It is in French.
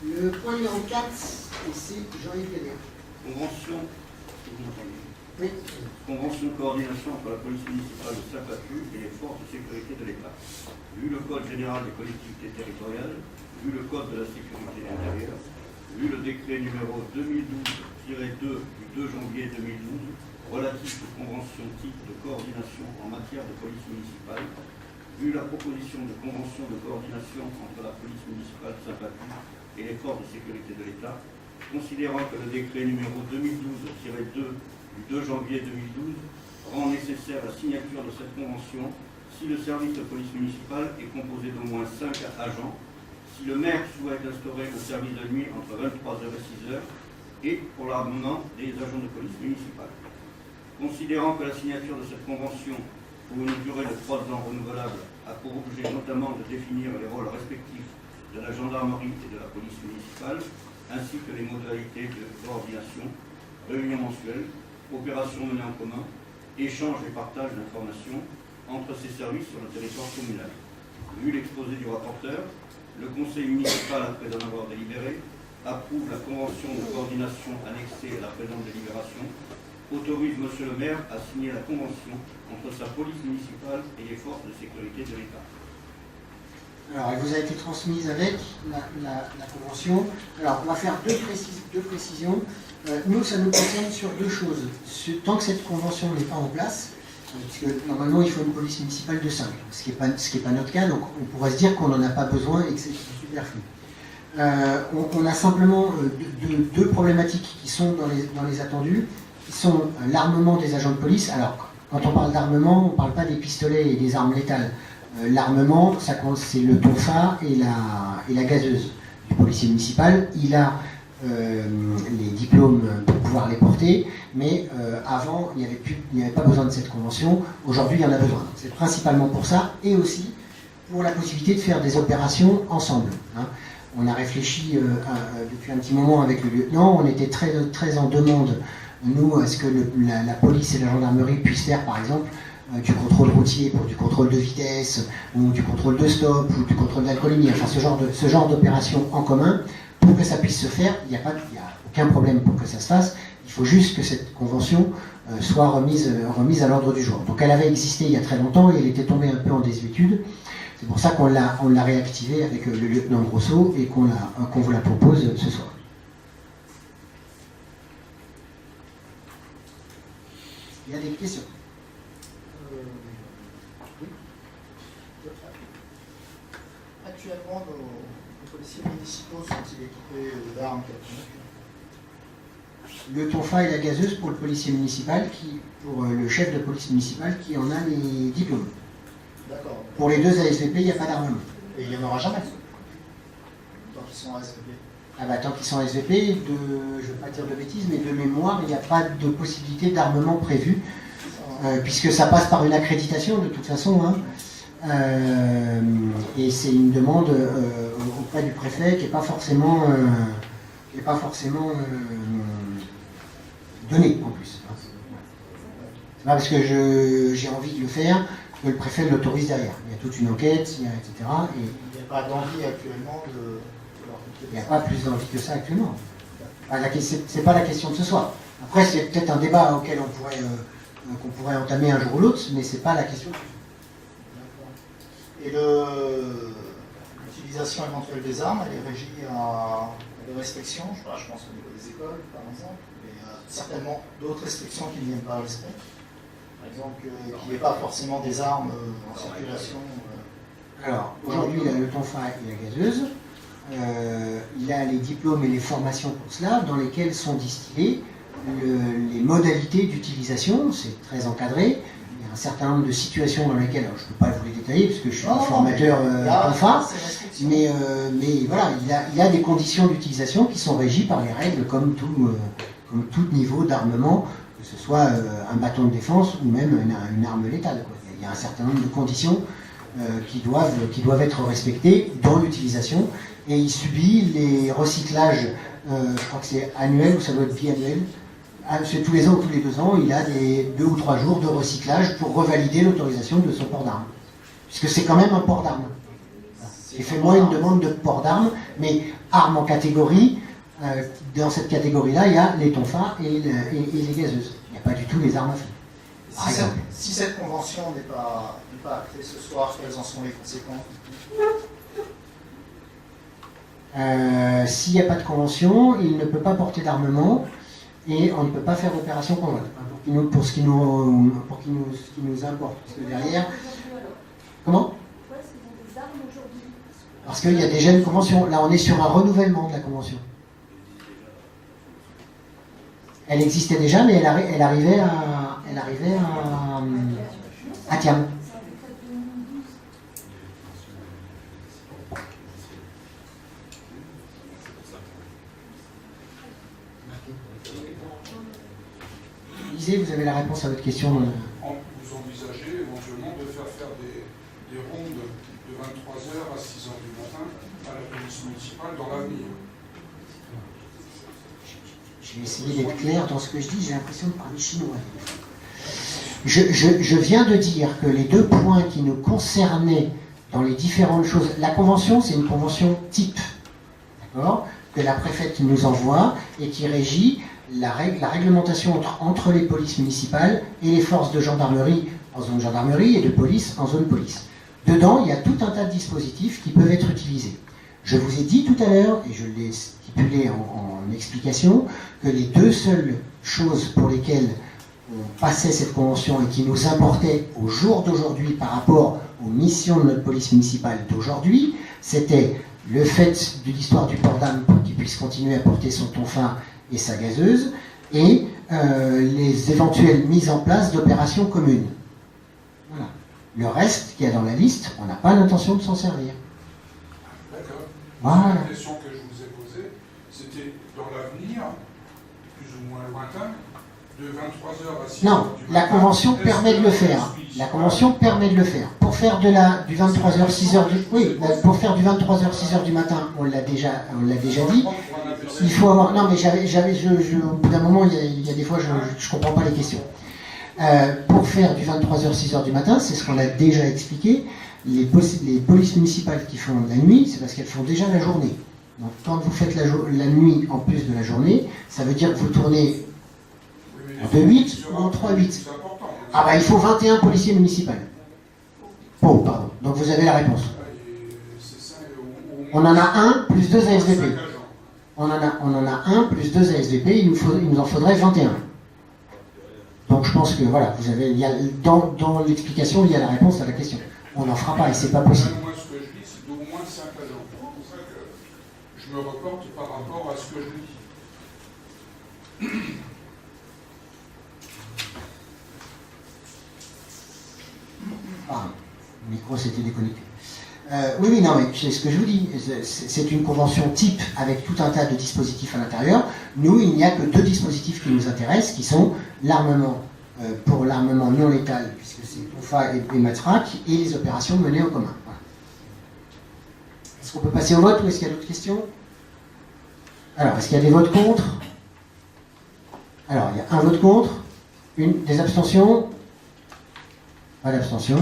Le point numéro 4, et c'est Jean-Yves Galliard. Convention, vous m'entendez ? Oui. Convention de coordination entre la police municipale de Saint-Patu et les forces de sécurité de l'État. Vu le Code général des collectivités territoriales, vu le Code de la sécurité intérieure, vu le décret numéro 2012-2 du 2 janvier 2012 relatif aux conventions type de coordination en matière de police municipale, vu la proposition de convention de coordination entre la police municipale de Saint-Patu et les forces de sécurité de l'État, considérant que le décret numéro 2012-2 du 2 janvier 2012 rend nécessaire la signature de cette convention si le service de police municipale est composé d'au moins 5 agents, si le maire souhaite instaurer le service de nuit entre 23h et 6h et pour l'armement des agents de police municipale. Considérant que la signature de cette convention pour une durée de 3 ans renouvelable a pour objet notamment de définir les rôles respectifs de la gendarmerie et de la police municipale, ainsi que les modalités de coordination, réunions mensuelles, opérations menées en commun, échange et partage d'informations entre ces services sur le territoire communal. Vu l'exposé du rapporteur, le conseil municipal, après en avoir délibéré, approuve la convention de coordination annexée à la présente délibération, autorise monsieur le maire à signer la convention entre sa police municipale et les forces de sécurité de l'État. Alors, elle vous a été transmise avec la convention. Alors, on va faire deux précisions. Nous, ça nous concerne sur deux choses. Tant que cette convention n'est pas en place, puisque normalement, il faut une police municipale de 5, ce qui n'est pas notre cas, donc on pourrait se dire qu'on n'en a pas besoin et que c'est superflu. On a simplement deux problématiques qui sont dans les attendus, qui sont l'armement des agents de police. Alors, quand on parle d'armement, on ne parle pas des pistolets et des armes létales. L'armement, c'est le tonfa et la gazeuse du policier municipal. Il a les diplômes pour pouvoir les porter, mais avant, il n'y avait pas besoin de cette convention. Aujourd'hui, il y en a besoin. C'est principalement pour ça, et aussi pour la possibilité de faire des opérations ensemble. On a réfléchi depuis un petit moment avec le lieutenant, on était très en demande, nous, à ce que la police et la gendarmerie puissent faire, par exemple, du contrôle routier pour du contrôle de vitesse, ou du contrôle de stop, ou du contrôle d'alcoolémie, enfin ce genre d'opération en commun. Pour que ça puisse se faire, il n'y a aucun problème pour que ça se fasse, il faut juste que cette convention soit remise à l'ordre du jour. Donc elle avait existé il y a très longtemps et elle était tombée un peu en désuétude. C'est pour ça qu'on l'a réactivée avec le lieutenant Grosso et qu'on vous la propose ce soir. Il y a des questions? Oui. Actuellement, nos policiers municipaux sont-ils équipés d'armes? Le tonfa et la gazeuse pour le policier municipal, pour le chef de police municipale qui en a les diplômes. D'accord. Pour les deux ASVP, il n'y a pas d'armement. Et il n'y en aura jamais tant qu'ils sont ASVP. Ah bah, tant qu'ils sont SVP, je ne veux pas dire de bêtises, mais de mémoire, il n'y a pas de possibilité d'armement prévu, puisque ça passe par une accréditation de toute façon, et c'est une demande auprès du préfet qui n'est pas forcément, donnée en plus. C'est pas parce que j'ai envie de le faire que le préfet l'autorise derrière. Il y a toute une enquête, etc. Et il n'y a pas d'envie actuellement de il n'y a pas plus d'envie que ça actuellement. C'est pas la question de ce soir. Après, c'est peut-être un débat auquel qu'on pourrait entamer un jour ou l'autre, mais c'est pas la question. Et l'utilisation éventuelle des armes, elle est régie à des restrictions, je pense au niveau des écoles, par exemple, mais certainement d'autres restrictions qui ne viennent pas à l'esprit. Par exemple, qu'il n'y ait pas forcément des armes en circulation. Alors, aujourd'hui, il a le tonfa et la gazeuse. Il a les diplômes et les formations pour cela, dans lesquelles sont distillées les modalités d'utilisation. C'est très encadré. Il y a un certain nombre de situations dans lesquelles, alors je ne peux pas vous les détailler parce que je suis un formateur tonfa, mais voilà, il y a des conditions d'utilisation qui sont régies par les règles comme tout niveau d'armement, que ce soit un bâton de défense ou même une arme létale, quoi. Il y a un certain nombre de conditions qui doivent être respectées dans l'utilisation, et il subit les recyclages, je crois que c'est annuel ou ça doit être biannuel, c'est tous les ans ou tous les 2 ans, il a 2 ou 3 jours de recyclage pour revalider l'autorisation de son port d'armes, puisque c'est quand même un port d'armes. J'ai fait moi une demande de port d'armes, mais armes en catégorie. Dans cette catégorie-là, il y a les tonfas et les gazeuses. Il n'y a pas du tout les armes à feu. Par exemple. Si cette convention n'est pas actée ce soir, quelles en sont les conséquences? S'il n'y a pas de convention, il ne peut pas porter d'armement et on ne peut pas faire d'opération conjointe pour ce qui nous importe. Parce que derrière. Comment? Parce qu'il y a déjà une convention. Là, on est sur un renouvellement de la convention. Elle existait déjà, mais elle arrivait à terme. Lisez, vous avez la réponse à votre question. Vous envisagez éventuellement de faire des rondes de 23h à 6h du matin à la police municipale dans l'avenir? Je vais essayer d'être clair dans ce que je dis, j'ai l'impression de parler chinois. Je viens de dire que les deux points qui nous concernaient dans les différentes choses, la convention, c'est une convention type, d'accord, que la préfète nous envoie et qui régit la réglementation entre les polices municipales et les forces de gendarmerie en zone gendarmerie et de police en zone police. Dedans, il y a tout un tas de dispositifs qui peuvent être utilisés. Je vous ai dit tout à l'heure, et je l'ai stipulé en explication, que les deux seules choses pour lesquelles on passait cette convention et qui nous importaient au jour d'aujourd'hui par rapport aux missions de notre police municipale d'aujourd'hui, c'était le fait de l'histoire du port d'armes pour qu'il puisse continuer à porter son tonfin et sa gazeuse, et les éventuelles mises en place d'opérations communes. Voilà. Le reste qu'il y a dans la liste, on n'a pas l'intention de s'en servir. D'accord. Voilà. La question que je vous ai posée, c'était dans l'avenir, plus ou moins lointain, de 23h à 6h. Non, la convention permet de le faire. La convention permet de le faire. Pour faire du 23h 6h pour faire du 23h 6h du matin, on l'a déjà dit. Il faut avoir. Non, mais au bout d'un moment, il y a des fois, je ne comprends pas les questions. Pour faire du 23h 6h du matin, c'est ce qu'on a déjà expliqué. Les polices municipales qui font la nuit, c'est parce qu'elles font déjà la journée. Donc, quand vous faites la nuit en plus de la journée, ça veut dire que vous tournez en 2-8 ou en 3-8. Ah bah il faut 21 policiers municipaux. Oh, pardon. Donc vous avez la réponse. On en a un plus 2 ASVP. On en a un plus 2 ASVP, il nous en faudrait 21. Donc je pense que voilà, vous avez, dans l'explication, il y a la réponse à la question. On n'en fera pas et c'est pas possible. Moi, ce que je dis, c'est d'au moins 5 agents. C'est pour ça que je me reporte par rapport à ce que je dis. Ah, le micro s'était déconnecté. Oui, non, mais c'est ce que je vous dis. C'est une convention type avec tout un tas de dispositifs à l'intérieur. Nous, il n'y a que 2 dispositifs qui nous intéressent, qui sont l'armement pour l'armement non létal, puisque c'est tonfa et matraque, et les opérations menées en commun. Voilà. Est-ce qu'on peut passer au vote ou est-ce qu'il y a d'autres questions? Alors, est-ce qu'il y a des votes contre? Alors, il y a un vote contre, des abstentions. Pas d'abstention.